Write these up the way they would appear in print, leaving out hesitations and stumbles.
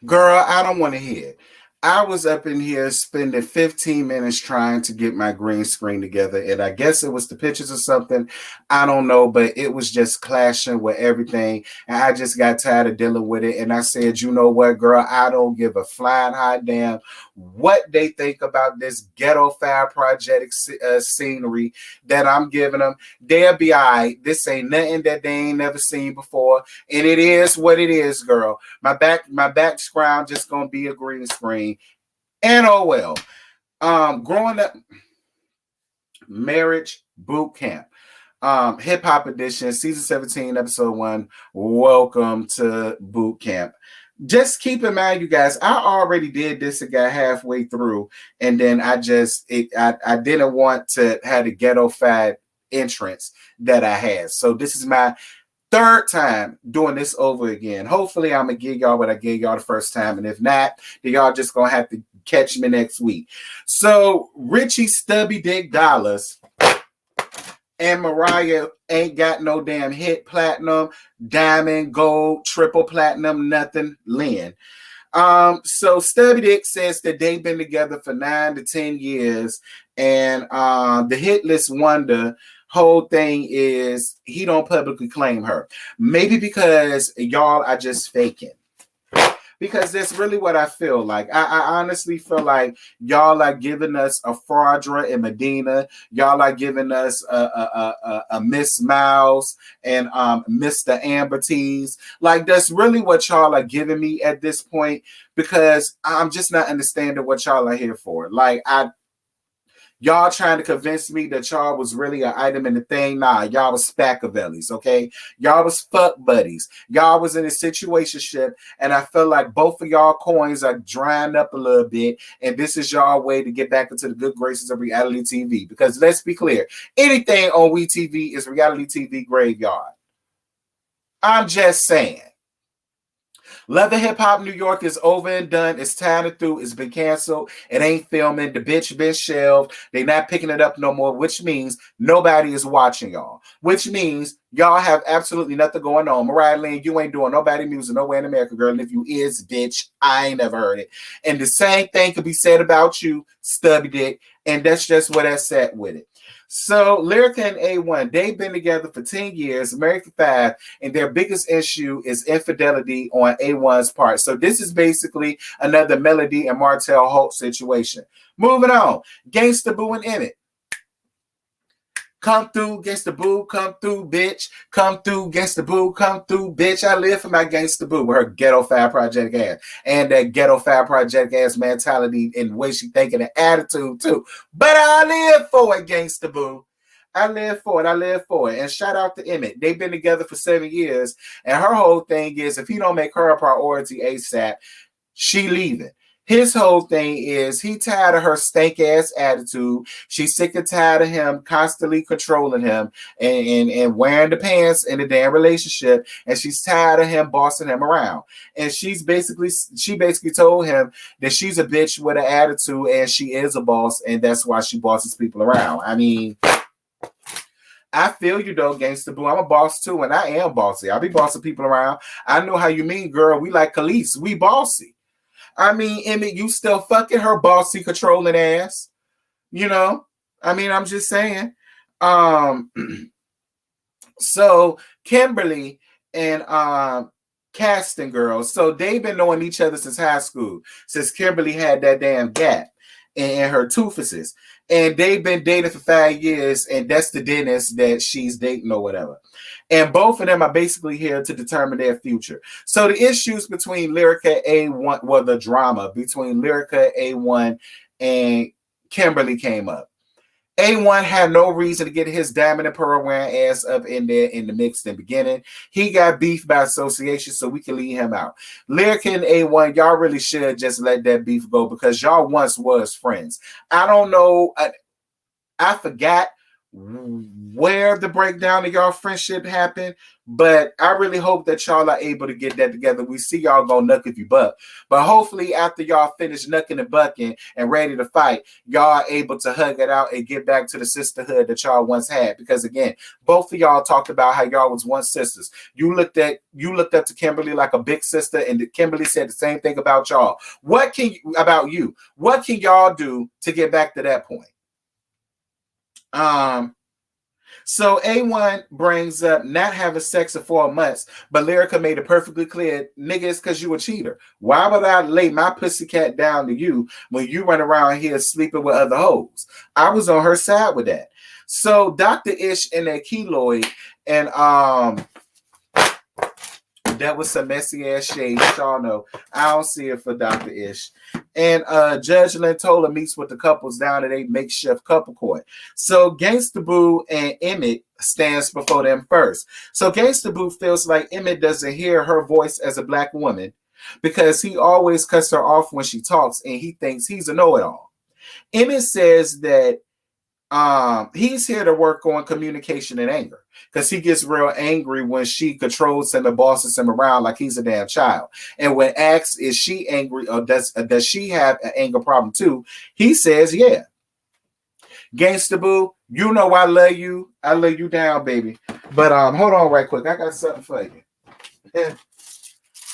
Girl, I don't want to hear it. I was up in here spending 15 minutes trying to get my green screen together, and I guess it was the pictures or something. I don't know, but it was just clashing with everything, and I just got tired of dealing with it. And I said, you know what, girl, I don't give a flying hot damn what they think about this ghetto fire project scenery that I'm giving them. They'll be all right. This ain't nothing that they ain't never seen before, and it is what it is, girl. My background just gonna be a green screen. And oh well. Growing up, marriage boot camp. Hip hop edition, season 17, episode 1. Welcome to boot camp. Just keep in mind, you guys, I already did this and got halfway through, and then I didn't want to have the ghetto fat entrance that I had. So this is my third time doing this over again. Hopefully, I'm gonna give y'all what I gave y'all the first time, and if not, then y'all just gonna have to catch me next week. So Richie Stubby Dick Dollars and Mariah ain't got no damn hit platinum, diamond, gold, triple platinum, nothing. Lynn. So Stubby Dick says that they've been together for 9 to 10 years, and the hit list wonder whole thing is he don't publicly claim her. Maybe because y'all are just faking. Because that's really what I feel like. I honestly feel like y'all are giving us a Fraudra and Medina. Y'all are giving us a Miss Miles and Mr. Amber Tees. Like, that's really what y'all are giving me at this point, because I'm just not understanding what y'all are here for. Like, y'all trying to convince me that y'all was really an item in the thing. Nah, y'all was Spackavellis, okay? Y'all was fuck buddies. Y'all was in a situationship, and I feel like both of y'all coins are drying up a little bit, and this is y'all way to get back into the good graces of reality TV. Because let's be clear, anything on WeTV is reality TV graveyard. I'm just saying. Love and Hip Hop New York is over and done. It's time to through. It's been canceled. It ain't filming. The bitch been shelved. They not picking it up no more, which means nobody is watching y'all. Which means y'all have absolutely nothing going on. Mariah Lynn, you ain't doing nobody music nowhere in America, girl. And if you is, bitch, I ain't never heard it. And the same thing could be said about you, Stubby Dick. And that's just what I said with it. So Lyrica and A1, they've been together for 10 years, married for 5, and their biggest issue is infidelity on A1's part. So this is basically another Melody and Martell Holt situation. Moving on, Gangsta Boo and Emmett. Come through, Gangsta Boo, come through, bitch. Come through, Gangsta Boo, come through, bitch. I live for my Gangsta Boo with her ghetto fire project ass. And that ghetto fire project ass mentality and the way she thinking and attitude too. But I live for it, Gangsta Boo. I live for it. I live for it. And shout out to Emmett. They've been together for 7 years. And her whole thing is if he don't make her a priority ASAP, she leaving. His whole thing is he tired of her stank ass attitude. She's sick and tired of him constantly controlling him and wearing the pants in the damn relationship. And she's tired of him bossing him around. And she basically told him that she's a bitch with an attitude and she is a boss, and that's why she bosses people around. I mean, I feel you though, Gangsta Boo. I'm a boss too, and I am bossy. I be bossing people around. I know how you mean, girl. We like Khalees. We bossy. I mean, Emmett, you still fucking her bossy controlling ass. You know? I mean, I'm just saying. So Kimberly and Caston girls, so they've been knowing each other since high school, since Kimberly had that damn gap in her toofuses. And they've been dating for 5 years, and that's the dentist that she's dating or whatever. And both of them are basically here to determine their future. So the issues between Lyrica A1, well, the drama between Lyrica A1 and Kimberly came up. A1 had no reason to get his diamond and pearl wearing ass up in there in the mix in the beginning. He got beef by association, so we can leave him out. Lyrica and A1, y'all really should just let that beef go because y'all once was friends. I don't know. I forgot where the breakdown of y'all friendship happened, but I really hope that y'all are able to get that together. We see y'all go nuck if you buck, but hopefully after y'all finish nucking and bucking and ready to fight, y'all are able to hug it out and get back to the sisterhood that y'all once had. Because again, both of y'all talked about how y'all was once sisters. You looked up to Kimberly like a big sister, and Kimberly said the same thing about y'all. What can y'all do to get back to that point? So A1 brings up not having sex for 4 months, but Lyrica made it perfectly clear, nigga, it's because you a cheater. Why would I lay my pussycat down to you when you run around here sleeping with other hoes? I was on her side with that. So Dr. Ish and that keloid, and that was some messy ass shade. Y'all know I don't see it for Dr. Ish. And Judge Lentola meets with the couples down at a makeshift couple court. So Gangsta Boo and Emmett stands before them first. So Gangsta Boo feels like Emmett doesn't hear her voice as a black woman because he always cuts her off when she talks, and he thinks he's a know-it-all. Emmett says that he's here to work on communication and anger because he gets real angry when she controls him and bosses him around like he's a damn child. And when asked, is she angry or does she have an anger problem too? He says, yeah. Gangsta Boo, you know I love you. I lay you down, baby. But hold on right quick. I got something for you.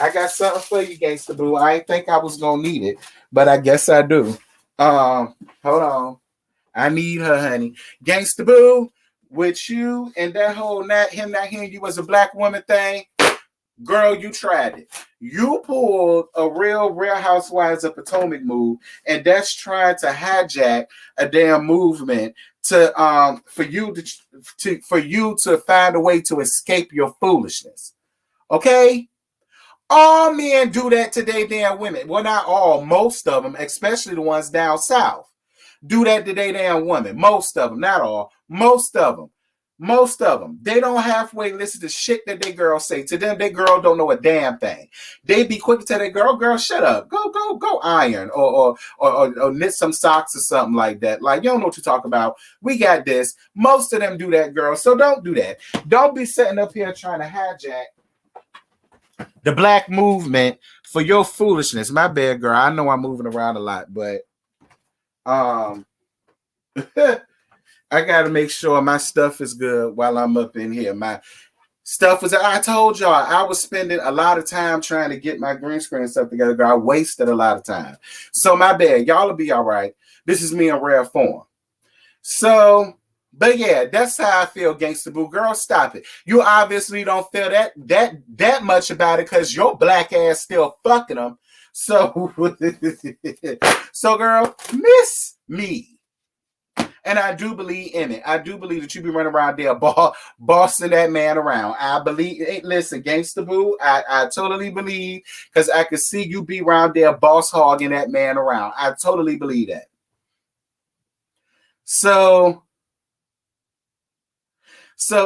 I got something for you, Gangsta Boo. I didn't think I was gonna need it, but I guess I do. Hold on. I need her, honey. Gangsta Boo, with you and that whole him not hearing you as a black woman thing, girl, you tried it. You pulled a real Housewives of Potomac move, and that's trying to hijack a damn movement to for you to find a way to escape your foolishness. Okay? All men do that to their damn women. Well, not all, most of them, especially the ones down south. Do that to their damn women. Most of them, not all. Most of them. They don't halfway listen to shit that their girl say. To them, their girl don't know a damn thing. They be quick to tell their girl, shut up. Go iron or knit some socks or something like that. Like, you don't know what you're talking about. We got this. Most of them do that, girl. So don't do that. Don't be sitting up here trying to hijack the black movement for your foolishness. My bad, girl. I know I'm moving around a lot, but I gotta make sure my stuff is good while I'm up in here. My stuff was, I told y'all, I was spending a lot of time trying to get my green screen stuff together, girl. I wasted a lot of time. So my bad. Y'all will be all right. This is me in rare form. So, but yeah, that's how I feel, Gangsta Boo. Girl, stop it. You obviously don't feel that much about it because your black ass still fucking them. So, so girl, miss me. And I do believe in it. I do believe that you be running around there bossing that man around. I believe, listen, Gangsta Boo, I totally believe, because I could see you be around there boss hogging that man around. I totally believe that. So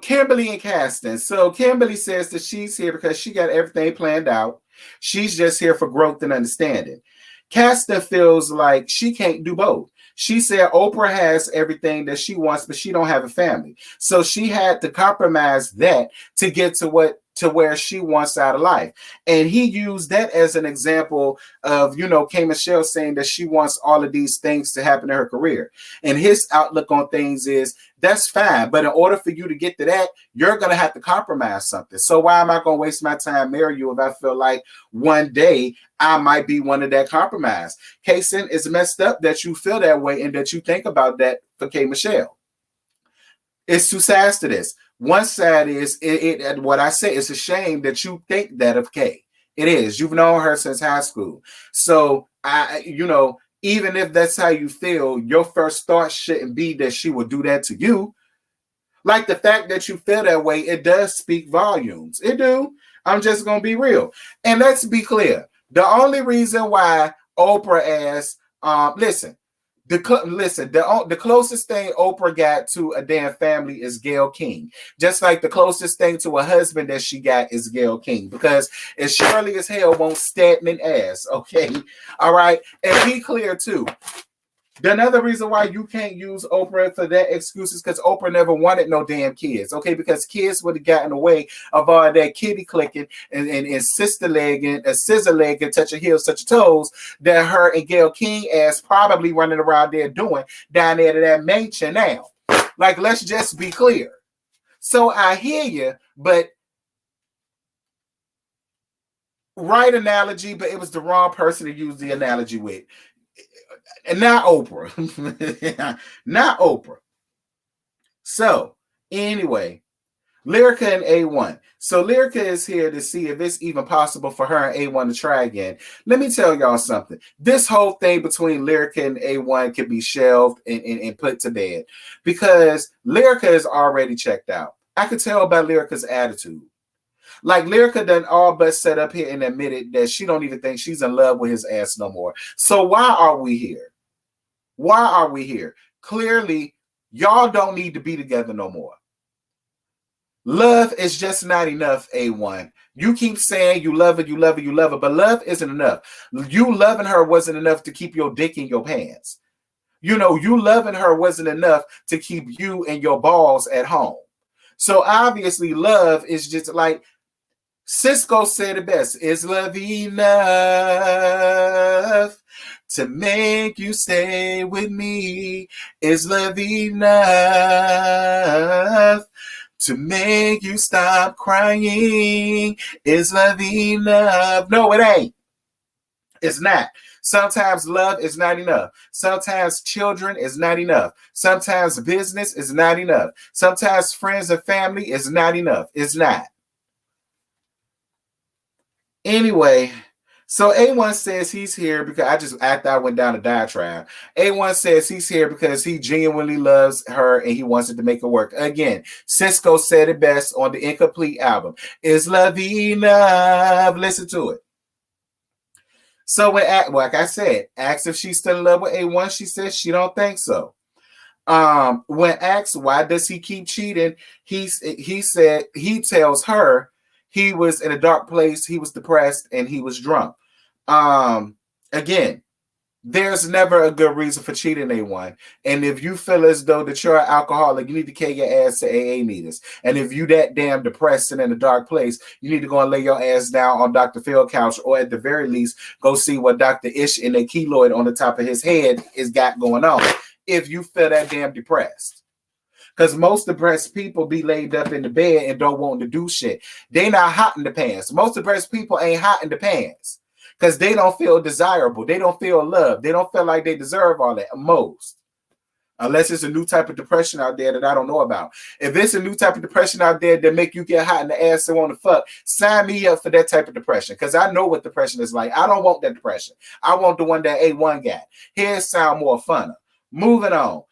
Kimberly and Caston. So Kimberly says that she's here because she got everything planned out. She's just here for growth and understanding. Caston feels like she can't do both. She said Oprah has everything that she wants, but she don't have a family. So she had to compromise that to get to where she wants out of life. And he used that as an example of, K. Michelle saying that she wants all of these things to happen in her career. And his outlook on things is, that's fine. But in order for you to get to that, you're going to have to compromise something. So why am I going to waste my time marrying you if I feel like one day I might be one of that compromise? Kason, it's messed up that you feel that way and that you think about that for K. Michelle. It's two sides to this. One side is what I say. It's a shame that you think that of Kay. It is. You've known her since high school. So even if that's how you feel, your first thought shouldn't be that she would do that to you. Like the fact that you feel that way, it does speak volumes. It do. I'm just gonna be real. And let's be clear. The only reason why Oprah asked, the closest thing Oprah got to a damn family is Gayle King. Just like the closest thing to a husband that she got is Gayle King. Because it surely as hell won't Statman ass, okay? All right? And be clear, too. Another reason why you can't use Oprah for that excuse is because Oprah never wanted no damn kids, okay? Because kids would have gotten in the way of all that kitty clicking and sister legging, a scissor leg and touch your heels, touch your toes that her and Gayle King ass probably running around there doing down there to that mansion now. Like, let's just be clear. So I hear you, but right analogy, but it was the wrong person to use the analogy with. And not Oprah. Not Oprah. So, anyway, Lyrica and A1. So, Lyrica is here to see if it's even possible for her and A1 to try again. Let me tell y'all something. This whole thing between Lyrica and A1 can be shelved and put to bed because Lyrica is already checked out. I could tell by Lyrica's attitude. Like, Lyrica done all but set up here and admitted that she don't even think she's in love with his ass no more. So why are we here? Why are we here? Clearly, y'all don't need to be together no more. Love is just not enough, A1. You keep saying you love her, you love her, you love her, but love isn't enough. You loving her wasn't enough to keep your dick in your pants. You know, you loving her wasn't enough to keep you and your balls at home. So obviously, love is just like Cisco said it best. Is love enough to make you stay with me? Is love enough to make you stop crying? Is love enough? No, it ain't. It's not. Sometimes love is not enough. Sometimes children is not enough. Sometimes business is not enough. Sometimes friends and family is not enough. It's not. Anyway, so A1 says he's here because after I went down a diatribe, A1 says he's here because he genuinely loves her and he wants it to make it work. Again, Cisco said it best on the Incomplete album. Is love enough? Listen to it. So when, like I said, asked if she's still in love with A1, she says she don't think so. When asked why does he keep cheating, he said he tells her he was in a dark place, he was depressed, and he was drunk. Again, there's never a good reason for cheating, A1. And if you feel as though that you're an alcoholic, you need to carry your ass to AA meetings. And if you that damn depressed and in a dark place, you need to go and lay your ass down on Dr. Phil's couch, or at the very least, go see what Dr. Ish and the keloid on the top of his head is got going on. If you feel that damn depressed. Because most depressed people be laid up in the bed and don't want to do shit. They not hot in the pants. Most depressed people ain't hot in the pants. Because they don't feel desirable. They don't feel loved. They don't feel like they deserve all that. Most. Unless it's a new type of depression out there that I don't know about. If it's a new type of depression out there that make you get hot in the ass and want to fuck, sign me up for that type of depression. Because I know what depression is like. I don't want that depression. I want the one that A1 got. His sound more funner. Moving on.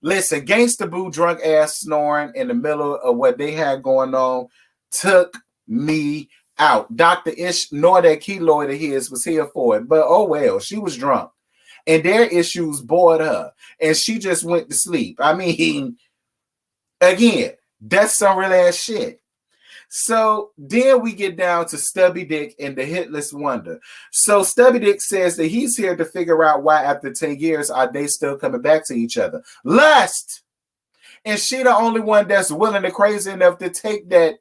Listen, Gangsta Boo drunk ass snoring in the middle of what they had going on took me out. Dr. Ish nor that keloid of his was here for it, but oh well, she was drunk and their issues bored her and she just went to sleep. I mean, again, that's some real ass shit. So then we get down to Stubby Dick and the Hitless Wonder. So Stubby Dick says that he's here to figure out why after 10 years are they still coming back to each other. Lust! And she the only one that's willing and crazy enough to take that.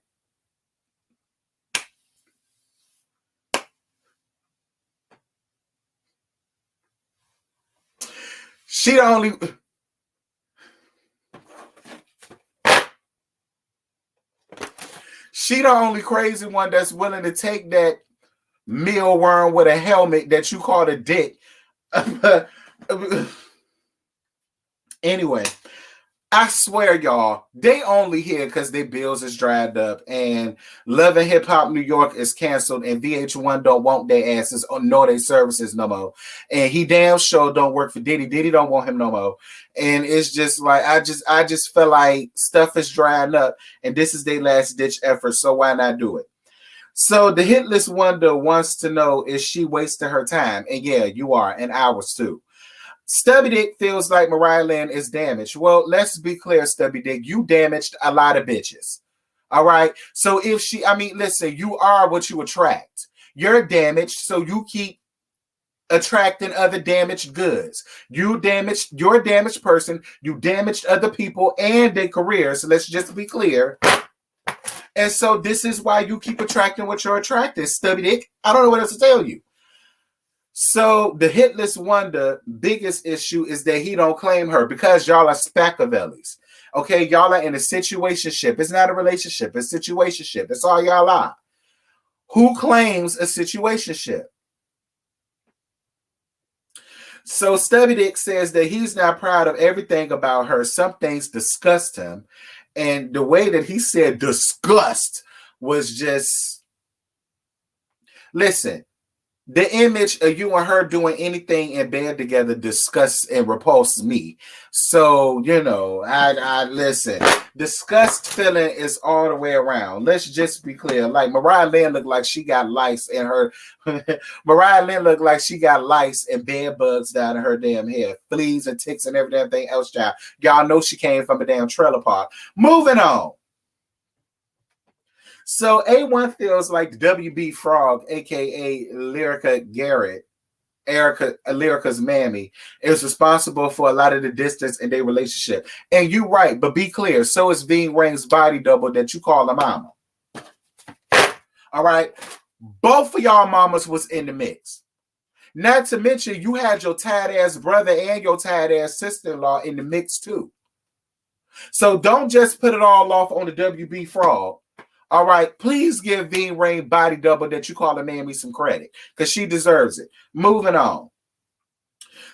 She the only... She the only crazy one that's willing to take that mealworm with a helmet that you call a dick. Anyway, I swear, y'all, they only here because their bills is dried up and Love and Hip Hop New York is canceled and VH1 don't want their asses or nor their services no more. And he damn sure don't work for Diddy. Diddy don't want him no more. And it's just like, I just feel like stuff is drying up and this is their last ditch effort. So why not do it? So the Hitless Wonder wants to know, is she wasting her time? And yeah, you are, and ours too. Stubby Dick feels like Mariah Lynn is damaged. Well, let's be clear, Stubby Dick. You damaged a lot of bitches. All right? So if she, I mean, listen, you are what you attract. You're damaged, so you keep attracting other damaged goods. You're a damaged person. You damaged other people and their careers. So let's just be clear. And so this is why you keep attracting what you're attracting. Stubby dick. I don't know what else to tell you. So the hitless wonder biggest issue is that he don't claim her because y'all are Spackavellis. Okay, y'all are in a situationship. It's not a relationship. It's a situationship. That's all y'all are. Who claims a situationship? So Stubby Dick says that he's not proud of everything about her. Some things disgust him. And the way that he said disgust was just, listen, the image of you and her doing anything in bed together disgusts and repulses me. So, you know, I listen. Disgust feeling is all the way around. Let's just be clear. Like Mariah Lynn looked like she got lice in her. Mariah Lynn looked like she got lice and bed bugs down in her damn hair. Fleas and ticks and every damn thing else, child. Y'all know she came from a damn trailer park. Moving on. So A1 feels like WB Frog, aka Lyrica Garrett, Lyrica's mammy, is responsible for a lot of the distance in their relationship. And you're right, but be clear, so is Ving Rhames' body double that you call a mama. All right? Both of y'all mamas was in the mix. Not to mention, you had your tight-ass brother and your tight-ass sister-in-law in the mix too. So don't just put it all off on the WB Frog. All right, please give Ving Rhames body double that you call a mammy some credit because she deserves it. Moving on.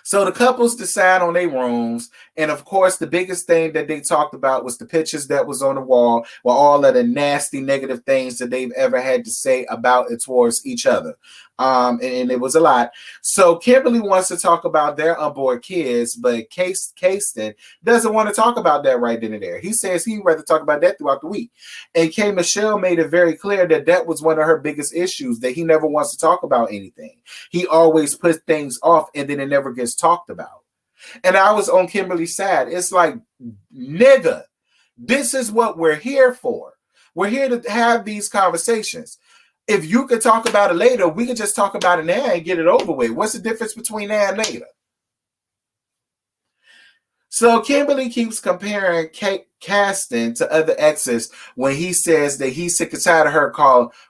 So the couples decide on their rooms. And of course, the biggest thing that they talked about was the pictures that was on the wall with all of the nasty negative things that they've ever had to say about it towards each other. And it was a lot. So Kimberly wants to talk about their unborn kids, but Caston doesn't want to talk about that right then and there. He says he'd rather talk about that throughout the week. And K. Michelle made it very clear that that was one of her biggest issues, that he never wants to talk about anything. He always puts things off and then it never gets talked about. And I was on Kimberly's side. It's like, nigga, this is what we're here for. We're here to have these conversations. If you could talk about it later, we could just talk about it now and get it over with. What's the difference between now and later? So Kimberly keeps comparing Caston to other exes when he says that he's sick and tired of her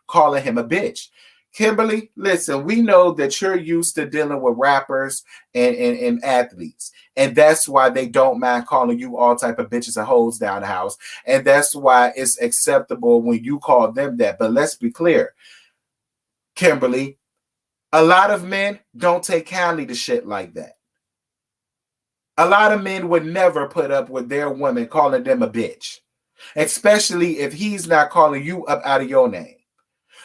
calling him a bitch. Kimberly, listen, we know that you're used to dealing with rappers and athletes. And that's why they don't mind calling you all type of bitches and hoes down the house. And that's why it's acceptable when you call them that. But let's be clear, Kimberly, a lot of men don't take kindly to shit like that. A lot of men would never put up with their woman calling them a bitch, especially if he's not calling you up out of your name.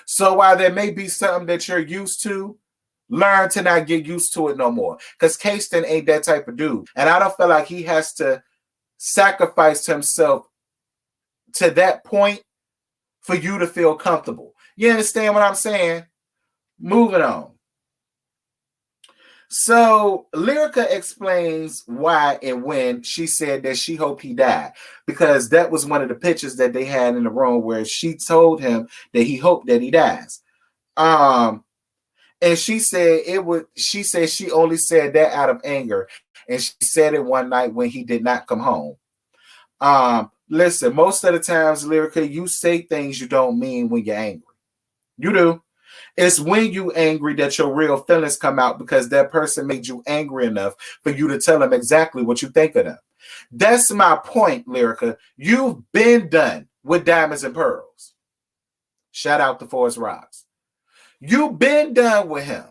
So while there may be something that you're used to, learn to not get used to it no more. Because Caston ain't that type of dude. And I don't feel like he has to sacrifice himself to that point for you to feel comfortable. You understand what I'm saying? Moving on. So Lyrica explains why and when she said that she hoped he died, because that was one of the pictures that they had in the room where she told him that he hoped that he dies. And she said she only said that out of anger, and she said it one night when he did not come home. Listen, most of the times, Lyrica, you say things you don't mean when you're angry. You do. It's when you angry that your real feelings come out, because that person made you angry enough for you to tell them exactly what you think of them. That's my point, Lyrica. You've been done with Diamonds and Pearls. Shout out to Forest Rocks. You've been done with him.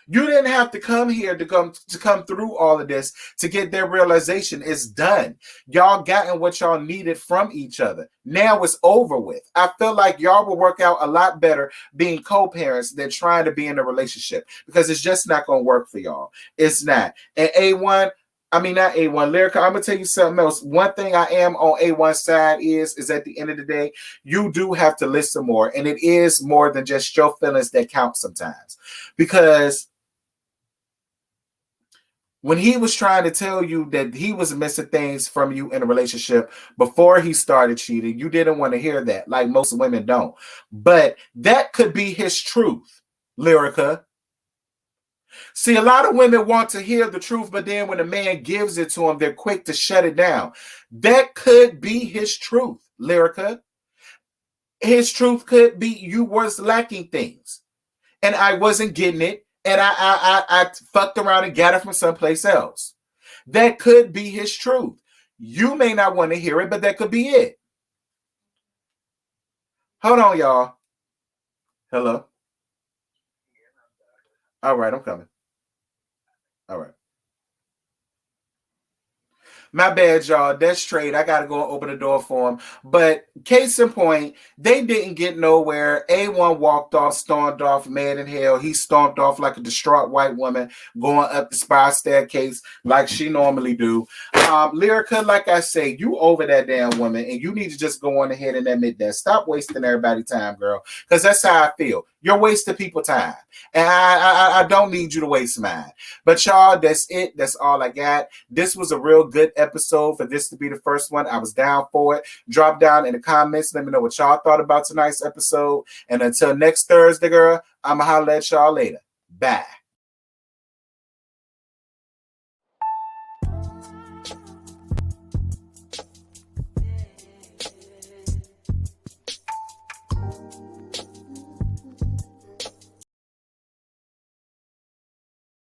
You didn't have to come here to come through all of this to get their realization. It's done. Y'all gotten what y'all needed from each other. Now it's over with. I feel like y'all will work out a lot better being co-parents than trying to be in a relationship, because it's just not going to work for y'all. It's not. And not A1, Lyrica, I'm going to tell you something else. One thing I am on A1's side is at the end of the day, you do have to listen more. And it is more than just your feelings that count sometimes. Because when he was trying to tell you that he was missing things from you in a relationship before he started cheating, you didn't want to hear that, like most women don't. But that could be his truth, Lyrica. See, a lot of women want to hear the truth, but then when a man gives it to them, they're quick to shut it down. That could be his truth, Lyrica. His truth could be you was lacking things, and I wasn't getting it, and I fucked around and got it from someplace else. That could be his truth. You may not want to hear it, but that could be it. Hold on, y'all. Hello. All right, I'm coming. All right. My bad, y'all. That's straight. I gotta go open the door for him. But case in point, they didn't get nowhere. A1 walked off, stormed off, mad in hell. He stomped off like a distraught white woman, going up the spiral staircase like she normally do. Lyrica, like I say, you over that damn woman, and you need to just go on ahead and admit that. Stop wasting everybody's time, girl. Because that's how I feel. You're wasting people's time. And I don't need you to waste mine. But y'all, that's it. That's all I got. This was a real good episode for this to be the first one. I was down for it. Drop down in the comments. Let me know what y'all thought about tonight's episode. And until next Thursday, girl, I'm going to holler at y'all later. Bye.